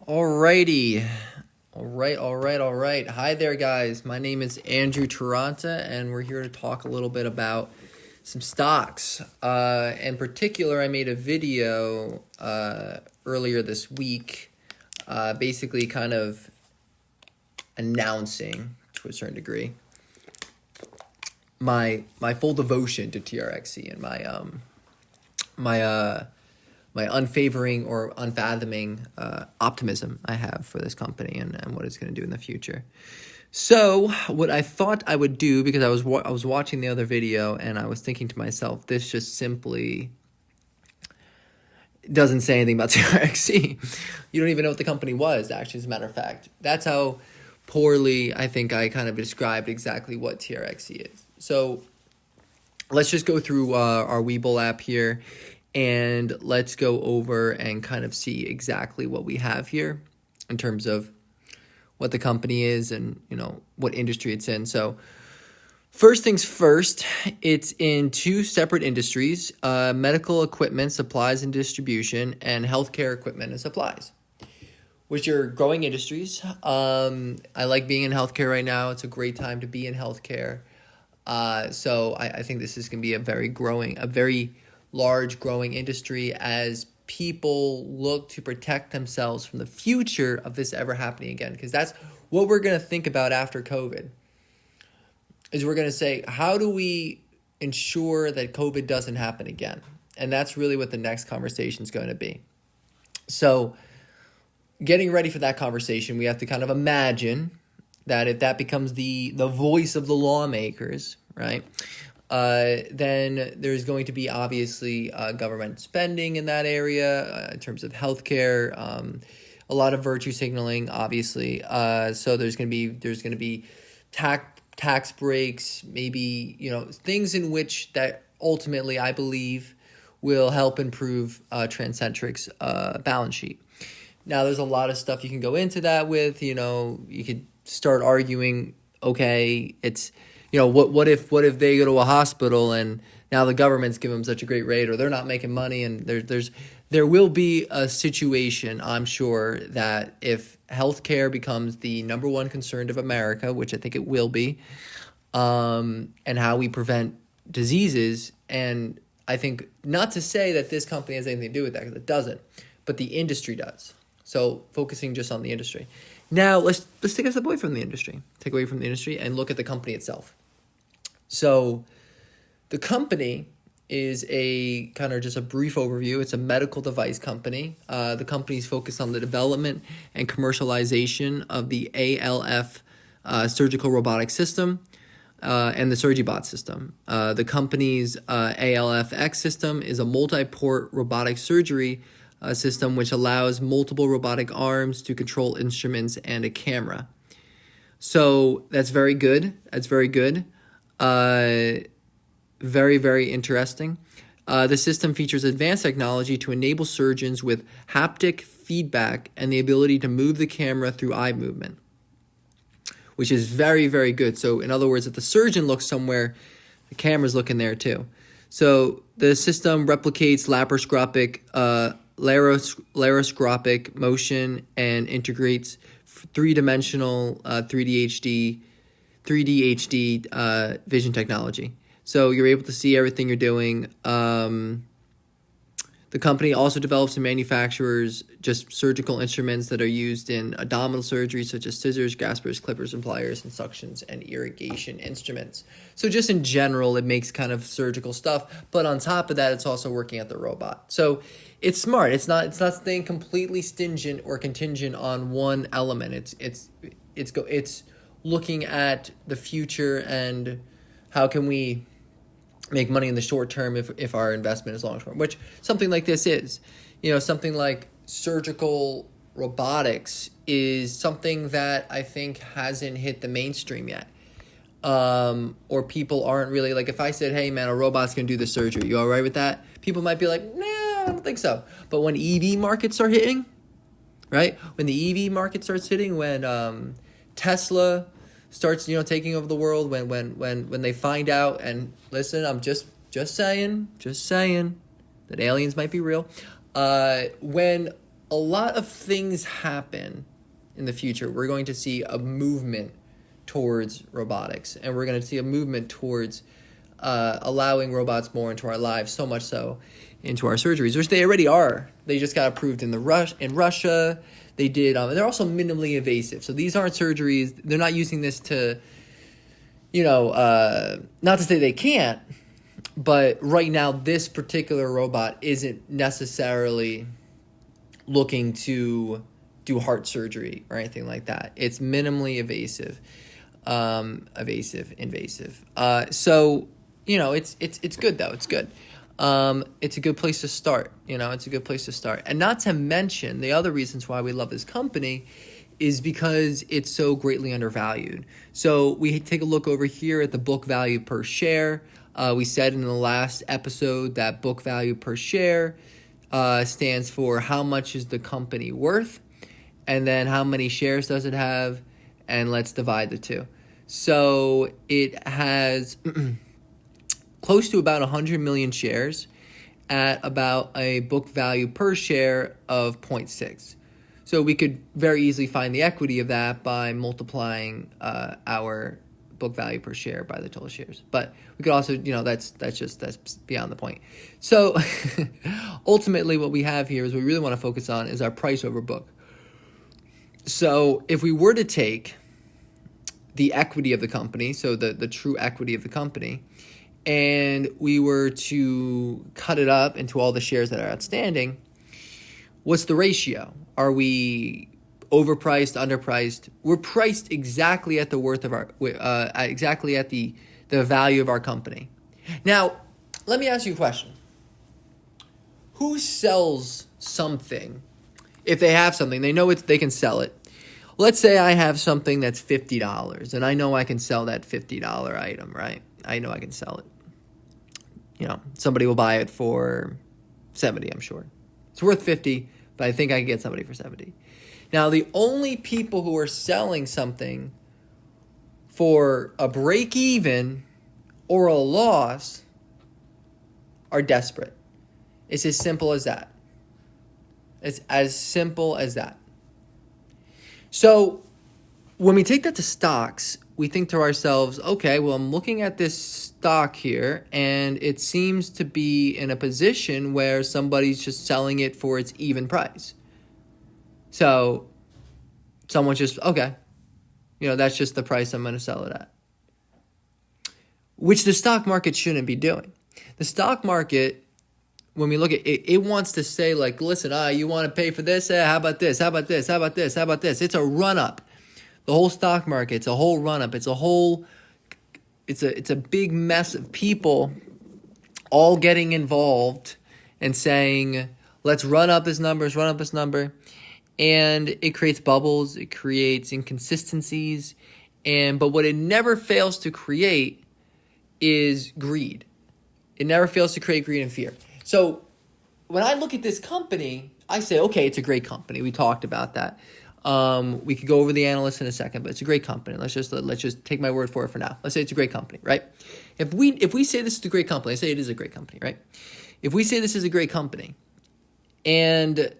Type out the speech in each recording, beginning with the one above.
Alrighty. All right. Hi there, guys. My name is Andrew Taranta, and we're here to talk a little bit about some stocks. In particular, I made a video earlier this week, basically kind of announcing, to a certain degree, my full devotion to Trxc and my unfavoring or unfathoming optimism I have for this company and what it's going to do in the future. So what I thought I would do, because I was watching the other video and I was thinking to myself, this just simply doesn't say anything about Trxc. You don't even know what the company was, actually, as a matter of fact. That's how poorly I think I kind of described exactly what Trxc is. So let's just go through our Webull app here. And let's go over and kind of see exactly what we have here in terms of what the company is and, what industry it's in. So first things first, it's in two separate industries, medical equipment, supplies and distribution, and healthcare equipment and supplies, which are growing industries. I like being in healthcare right now. It's a great time to be in healthcare. So I think this is going to be a very large growing industry as people look to protect themselves from the future of this ever happening again. Because that's what we're going to think about after COVID, is we're going to say, how do we ensure that COVID doesn't happen again? And that's really what the next conversation is going to be. So getting ready for that conversation, we have to kind of imagine that if that becomes the voice of the lawmakers, right? Then there's going to be obviously government spending in that area in terms of healthcare, a lot of virtue signaling, obviously. So there's going to be tax breaks, maybe things in which that ultimately I believe will help improve Transentrix balance sheet. Now there's a lot of stuff you can go into that with. You could start arguing. Okay, it's. What if they go to a hospital and now the government's giving them such a great rate, or they're not making money, and there will be a situation, I'm sure, that if healthcare becomes the number one concern of America, which I think it will be, and how we prevent diseases, and I think not to say that this company has anything to do with that, because it doesn't, but the industry does. So focusing just on the industry. Now let's take a step away from the industry. Take away from the industry and look at the company itself. So the company is a kind of just a brief overview. It's a medical device company. The company is focused on the development and commercialization of the ALF surgical robotic system and the SurgiBot system. The company's ALFX system is a multi-port robotic surgery system which allows multiple robotic arms to control instruments and a camera. So that's very good. Very, very interesting. The system features advanced technology to enable surgeons with haptic feedback and the ability to move the camera through eye movement, which is very, very good. So in other words, if the surgeon looks somewhere, the camera's looking there too. So the system replicates laparoscopic motion and integrates three-dimensional 3D HD vision technology. So you're able to see everything you're doing. The company also develops and manufactures just surgical instruments that are used in abdominal surgery, such as scissors, graspers, clippers, and pliers, and suctions and irrigation instruments. So just in general, it makes kind of surgical stuff. But on top of that, it's also working at the robot. So it's smart. It's not staying completely stingent or contingent on one element. It's looking at the future and how can we make money in the short term if our investment is long term, which something like this is. Something like surgical robotics is something that I think hasn't hit the mainstream yet. Or people aren't really, like, if I said, hey man, a robot's gonna do the surgery, you all right with that? People might be like, nah, I don't think so. But when EV markets start hitting, right? When the EV market starts hitting, when Tesla starts, taking over the world, when they find out, and listen, I'm just saying that aliens might be real. When a lot of things happen in the future. We're going to see a movement towards robotics, and we're going to see a movement towards allowing robots more into our lives, so much so into our surgeries, which they already are. They just got approved in Russia. They did, and they're also minimally invasive. So these aren't surgeries. They're not using this to, not to say they can't, but right now this particular robot isn't necessarily looking to do heart surgery or anything like that. It's minimally invasive. So it's good though. It's good. It's a good place to start. It's a good place to start. And not to mention the other reasons why we love this company is because it's so greatly undervalued. So we take a look over here at the book value per share. We said in the last episode that book value per share stands for how much is the company worth, and then how many shares does it have, and let's divide the two. So it has close to about 100 million shares at about a book value per share of 0.6. So we could very easily find the equity of that by multiplying our book value per share by the total shares. But we could also, that's beyond the point. So ultimately what we have here is what we really want to focus on is our price over book. So if we were to take the equity of the company, so the true equity of the company, and we were to cut it up into all the shares that are outstanding, what's the ratio? Are we overpriced, underpriced? We're priced exactly at the worth of our, exactly at the value of our company. Now, let me ask you a question. Who sells something? If they have something, they know they can sell it. Let's say I have something that's $50, and I know I can sell that $50 item, right? I know I can sell it. Somebody will buy it for $70, I'm sure. It's worth $50, but I think I can get somebody for $70. Now, the only people who are selling something for a break even or a loss are desperate. It's as simple as that. It's as simple as that. So when we take that to stocks, we think to ourselves, okay, well, I'm looking at this stock here, and it seems to be in a position where somebody's just selling it for its even price. So someone's just, okay, that's just the price I'm going to sell it at. Which the stock market shouldn't be doing. The stock market, when we look at it, it wants to say, like, listen, you want to pay for this? How about this? How about this? How about this? How about this? It's a run-up. The whole stock market, it's a whole run-up. It's a big mess of people all getting involved and saying, let's run up this number, let's run up this number. And it creates bubbles, it creates inconsistencies, but what it never fails to create is greed. It never fails to create greed and fear. So when I look at this company, I say, okay, it's a great company. We talked about that. We could go over the analysts in a second, but it's a great company. Let's just take my word for it for now. Let's say it's a great company, right? If we say this is a great company, I say it is a great company, right? If we say this is a great company, and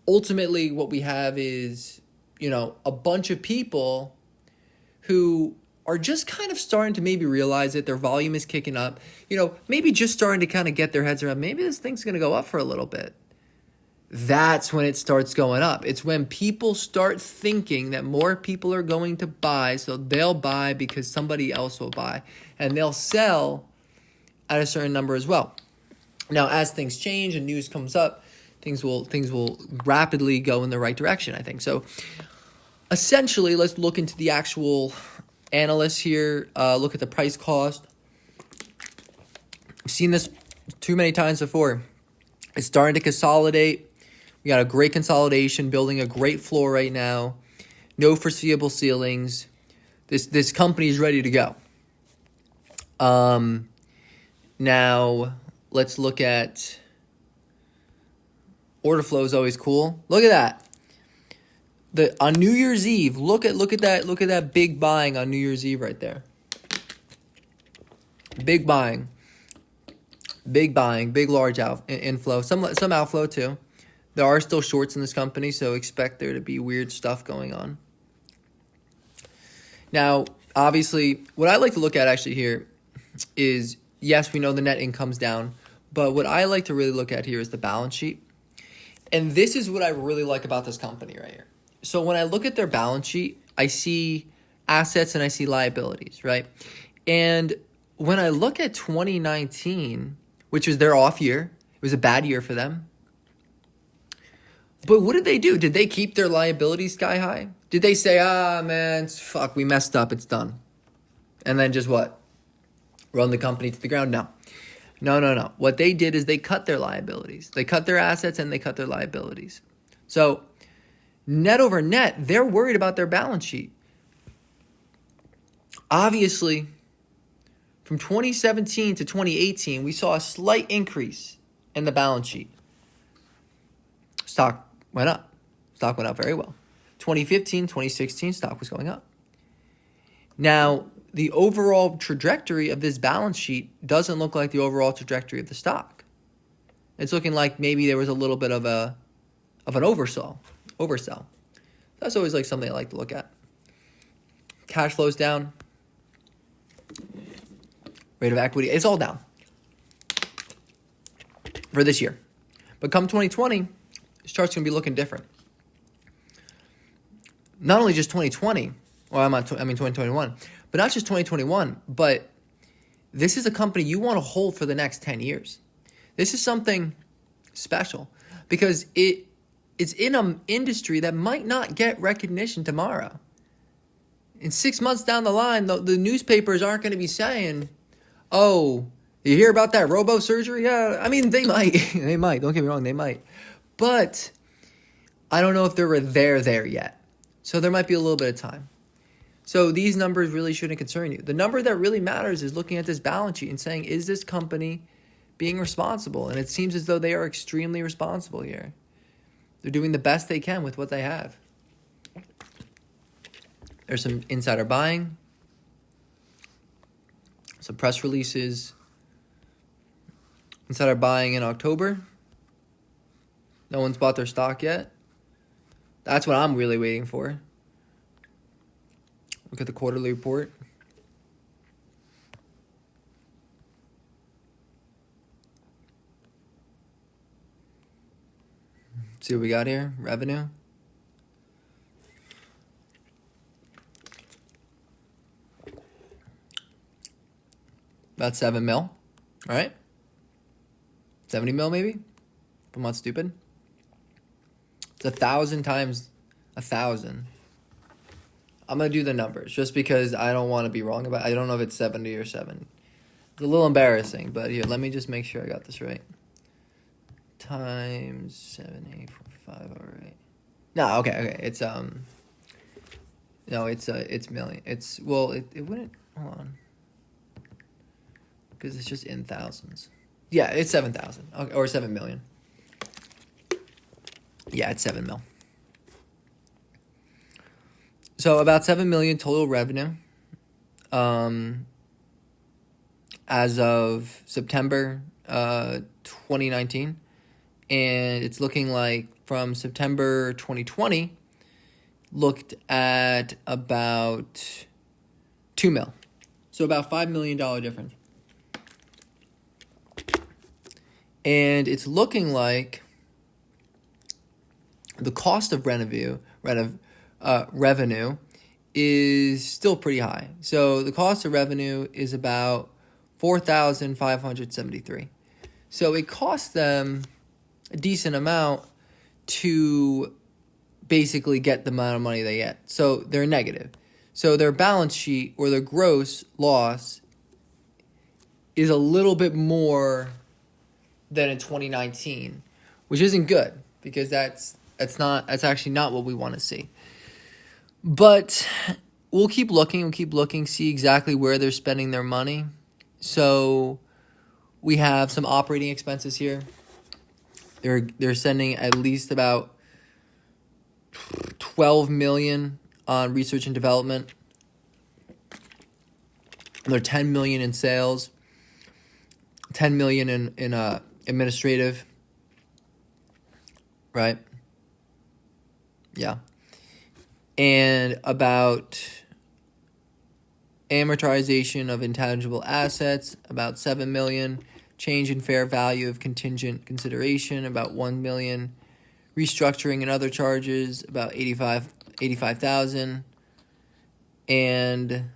ultimately what we have is, a bunch of people who are just kind of starting to maybe realize that their volume is kicking up, maybe just starting to kind of get their heads around, maybe this thing's going to go up for a little bit. That's when it starts going up. It's when people start thinking that more people are going to buy, so they'll buy because somebody else will buy, and they'll sell at a certain number as well. Now, as things change and news comes up, things will rapidly go in the right direction, I think. So essentially, let's look into the actual analysts here, look at the price cost. I've seen this too many times before. It's starting to consolidate. We got a great consolidation, building a great floor right now. No foreseeable ceilings. This company is ready to go. Now let's look at order flow. Is always cool. Look at that. On New Year's Eve, look at that big buying on New Year's Eve right there. Big buying, big large inflow, some outflow too. There are still shorts in this company, so expect there to be weird stuff going on. Now, obviously, what I like to look at actually here is, yes, we know the net income's down, but what I like to really look at here is the balance sheet. And this is what I really like about this company right here. So when I look at their balance sheet, I see assets and I see liabilities, right? And when I look at 2019, which was their off year, it was a bad year for them. But what did they do? Did they keep their liabilities sky high? Did they say, man, fuck, we messed up, it's done? And then just what? Run the company to the ground? No. No. What they did is they cut their liabilities. They cut their assets and they cut their liabilities. So net over net, they're worried about their balance sheet. Obviously, from 2017 to 2018, we saw a slight increase in the balance sheet. Stock went up. Stock went up very well. 2015, 2016, stock was going up. Now, the overall trajectory of this balance sheet doesn't look like the overall trajectory of the stock. It's looking like maybe there was a little bit of an oversell. That's always like something I like to look at. Cash flow's down. Rate of equity, it's all down for this year. But come 2020, this chart's going to be looking different. Not only just 2020, 2021, but not just 2021, but this is a company you want to hold for the next 10 years. This is something special because it's in an industry that might not get recognition tomorrow. In 6 months down the line, the newspapers aren't going to be saying, oh, you hear about that robo-surgery? Yeah, I mean, they might. They might. Don't get me wrong, they might. But I don't know if they're there yet. So there might be a little bit of time. So these numbers really shouldn't concern you. The number that really matters is looking at this balance sheet and saying, is this company being responsible? And it seems as though they are extremely responsible here. They're doing the best they can with what they have. There's some insider buying, some press releases. Insider buying in October. No one's bought their stock yet. That's what I'm really waiting for. Look at the quarterly report. See what we got here. Revenue. About 7 mil. All right. 70 mil maybe. If I'm not stupid. It's 1,000 times 1,000. I'm going to do the numbers just because I don't want to be wrong about it. I don't know if it's 70 or 7. It's a little embarrassing, but here, let me just make sure I got this right. Times 7,845, all right. No, okay. It's no, it's million. It wouldn't, hold on. Because it's just in thousands. Yeah, it's 7,000, okay, or 7 million. Yeah, it's 7 mil. So about 7 million total revenue as of September 2019. And it's looking like from September 2020, looked at about 2 mil. So about $5 million difference. And it's looking like the cost of revenue is still pretty high. So the cost of revenue is about $4,573. So it costs them a decent amount to basically get the amount of money they get. So they're negative. So their balance sheet or their gross loss is a little bit more than in 2019, which isn't good because that's actually not what we want to see. But we'll keep looking, see exactly where they're spending their money. So we have some operating expenses here. They're sending at least about $12 million on research and development. They're $10 million in sales, $10 million in administrative. right? Yeah. And about amortization of intangible assets, about $7 million. Change in fair value of contingent consideration, about $1 million. Restructuring and other charges, about 85,000. And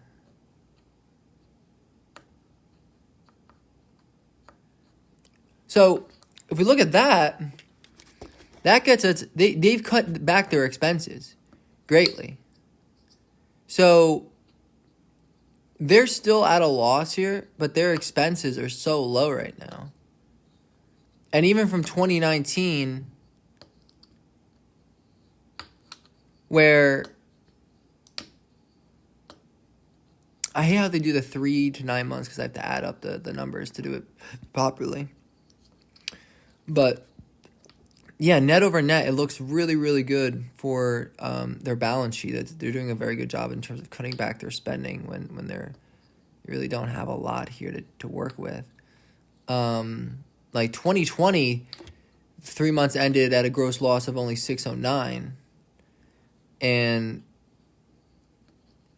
so if we look at that, that gets us, they've cut back their expenses greatly. So they're still at a loss here, but their expenses are so low right now. And even from 2019, where I hate how they do the 3 to 9 months because I have to add up the numbers to do it properly. But yeah, net over net, it looks really, really good for their balance sheet. They're doing a very good job in terms of cutting back their spending when they really don't have a lot here to work with. Like 2020, 3 months ended at a gross loss of only 609, and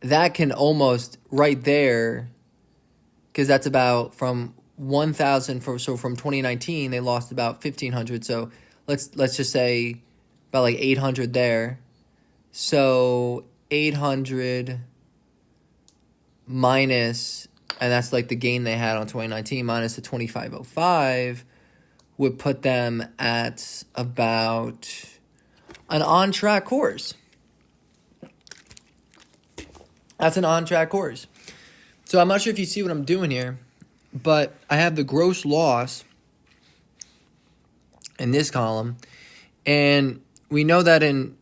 that can almost right there, because that's about from 1,000 so from 2019 they lost about 1,500. So let's just say about like 800 there. So 800 minus, and that's like the gain they had on 2019 minus the 2,505 would put them at about an on-track course. That's an on-track course. So I'm not sure if you see what I'm doing here, but I have the gross loss in this column, and we know that in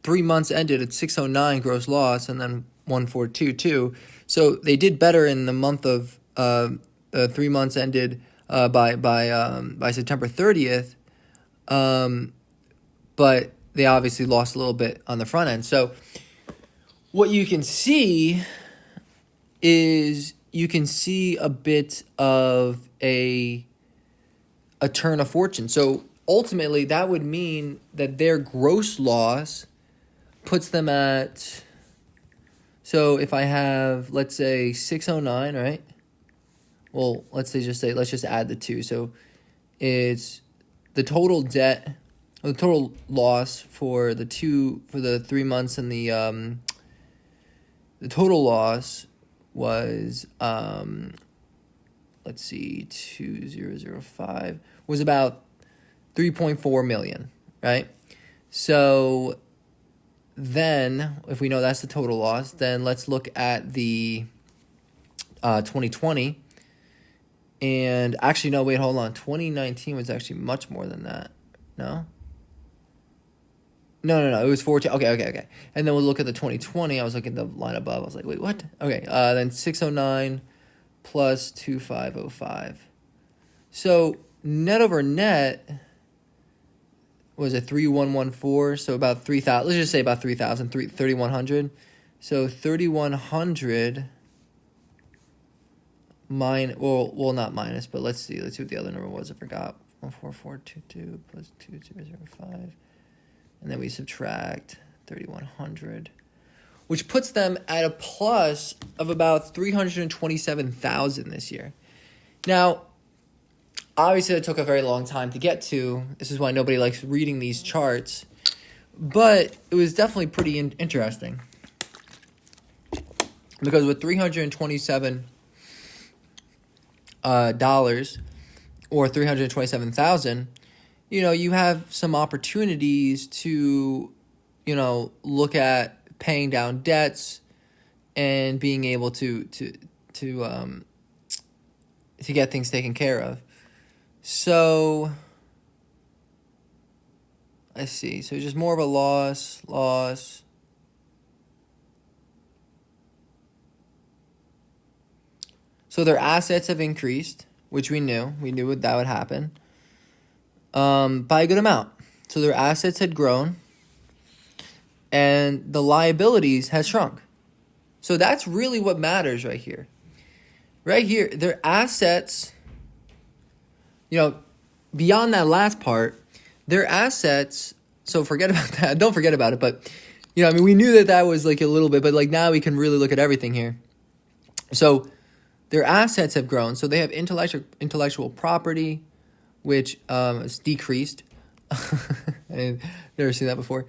3 months ended at 609 gross loss, and then 1422. So they did better in the month of 3 months ended by September 30th, but they obviously lost a little bit on the front end. So what you can see is a bit of a turn of fortune. So ultimately, that would mean that their gross loss puts them at, so if I have, let's say, 609, right? Well, let's just add the two. So it's the total debt, or the total loss for the 3 months, and the total loss was, let's see, 2005 was about 3.4 million, right? So then, if we know that's the total loss, then let's look at the 2020. And actually, no, wait, hold on. 2019 was actually much more than that. No? No. It was 14. Okay. And then we'll look at the 2020. I was looking at the line above. I was like, wait, what? Okay. Then 609 plus 2505. So net over net was a 3114. So about 3,000. Let's just say about 3,000, 3,100. So 3,100 well, not minus, but let's see what the other number was. I forgot. 14422 plus 2005. And then we subtract 3,100, which puts them at a plus of about 327,000 this year. Now, obviously, it took a very long time to get to. This is why nobody likes reading these charts. But it was definitely pretty interesting. Because with $327 dollars or 327,000, you have some opportunities to, look at paying down debts and being able to get things taken care of. So I see. So just more of a loss. So their assets have increased, which we knew. We knew that would happen. By a good amount. So their assets had grown, and the liabilities has shrunk. So that's really what matters right here. Right here, their assets, beyond that last part, their assets So forget about that. Don't forget about it. But, I mean, we knew that was like a little bit, but like now we can really look at everything here. So their assets have grown. So they have intellectual property, which has decreased. I've never seen that before.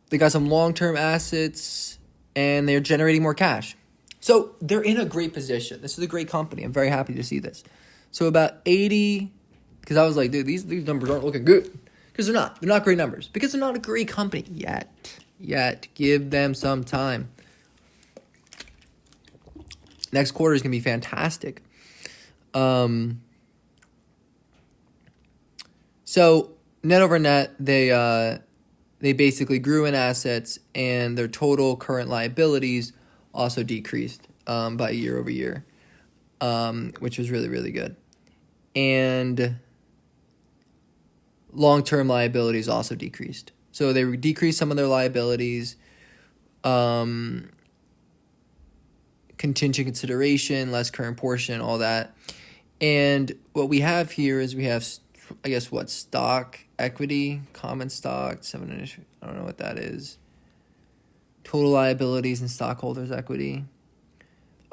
They got some long-term assets, and they're generating more cash. So they're in a great position. This is a great company. I'm very happy to see this. So about 80, because I was like, dude, these numbers aren't looking good. Because they're not. They're not great numbers. Because they're not a great company yet. Give them some time. Next quarter is going to be fantastic. So net over net, they basically grew in assets, and their total current liabilities also decreased by year over year, which was really, really good. And long-term liabilities also decreased. So they decreased some of their liabilities, contingent consideration, less current portion, all that. And what we have here is we have, I guess, stock equity, common stock, I don't know what that is. Total liabilities and stockholders' equity.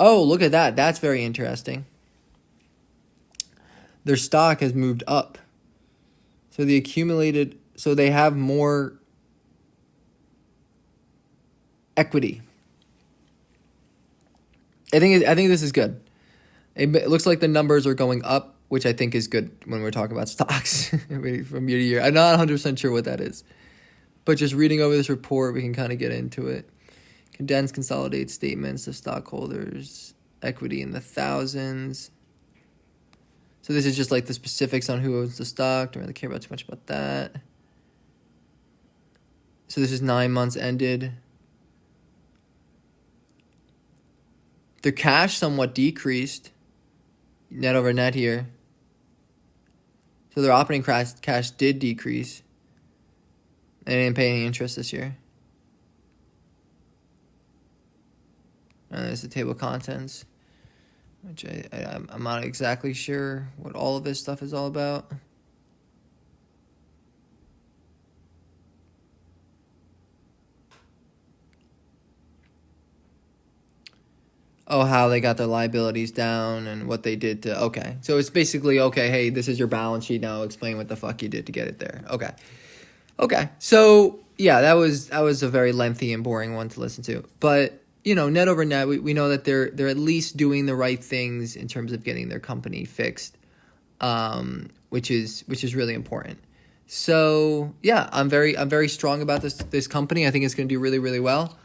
Oh, look at that. That's very interesting. Their stock has moved up. So so they have more equity. I think this is good. It looks like the numbers are going up, which I think is good when we're talking about stocks from year to year. I'm not 100% sure what that is. But just reading over this report, we can kind of get into it. Condensed consolidated statements of stockholders, equity in the thousands. So this is just like the specifics on who owns the stock. Don't really care about too much about that. So this is 9 months ended. Their cash somewhat decreased. Net over net here. So their operating cash did decrease. They didn't pay any interest this year. And there's the table of contents, which I'm not exactly sure what all of this stuff is all about. Oh, how they got their liabilities down and what they did to... Okay, so it's basically, okay, hey, this is your balance sheet. Now explain what the fuck you did to get it there. Okay, so yeah, that was a very lengthy and boring one to listen to. But, net over net, we know that they're at least doing the right things in terms of getting their company fixed, which is really important. So yeah, I'm very strong about this company. I think it's going to do really, really well.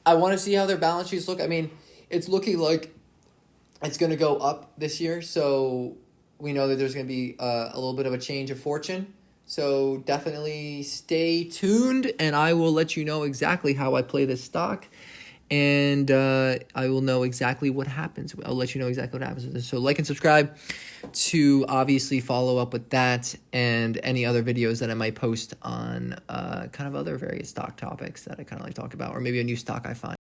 I want to see how their balance sheets look. I mean, it's looking like it's going to go up this year. So we know that there's going to be a little bit of a change of fortune. So definitely stay tuned, and I will let you know exactly how I play this stock. And I will know exactly what happens. I'll let you know exactly what happens with this. So like and subscribe to obviously follow up with that and any other videos that I might post on kind of other various stock topics that I kind of like talk about, or maybe a new stock I find.